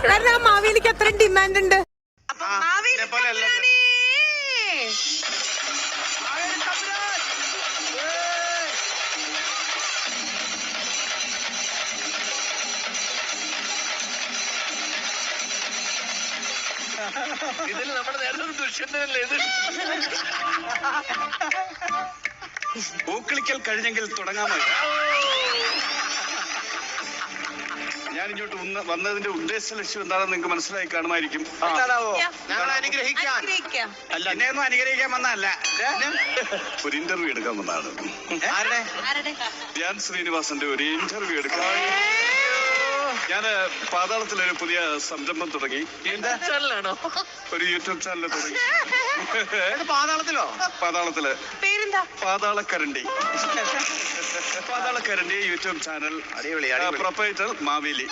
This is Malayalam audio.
കാരണം ആ മാവേലിക്ക് അത്രയും ഡിമാൻഡ് ഉണ്ട്. ഇതിൽ നമ്മുടെ നേരത്തെ ദുഷ്യന്തനല്ലേ ഇത്? പൂക്കളിക്കൽ കഴിഞ്ഞെങ്കിൽ തുടങ്ങാമോ? ഞാൻ ഇങ്ങോട്ട് വന്നതിന്റെ ഉദ്ദേശ ലക്ഷ്യം എന്താണെന്ന് നിങ്ങൾക്ക് മനസ്സിലായി കാണുമായിരിക്കും. ഞങ്ങൾ അനുഗ്രഹിക്കാം. അല്ല, എന്നെയൊന്നും അനുഗ്രഹിക്കാൻ വന്നതല്ല, ഒരു ഇന്റർവ്യൂ എടുക്കാൻ വന്നതാണ്. ധ്യാൻ ശ്രീനിവാസന്റെ ഒരു ഇന്റർവ്യൂ എടുക്കാൻ. ഞാൻ പാതാളത്തിലൊരു പുതിയ സംരംഭം തുടങ്ങി. ഒരു യൂട്യൂബ് ചാനൽ തുടങ്ങി. പാതാളത്തില് പേരെന്താ? പാതാളക്കരണ്ടി യൂട്യൂബ് ചാനൽ. പ്രൊപ്പറേറ്റർ മാവേലി.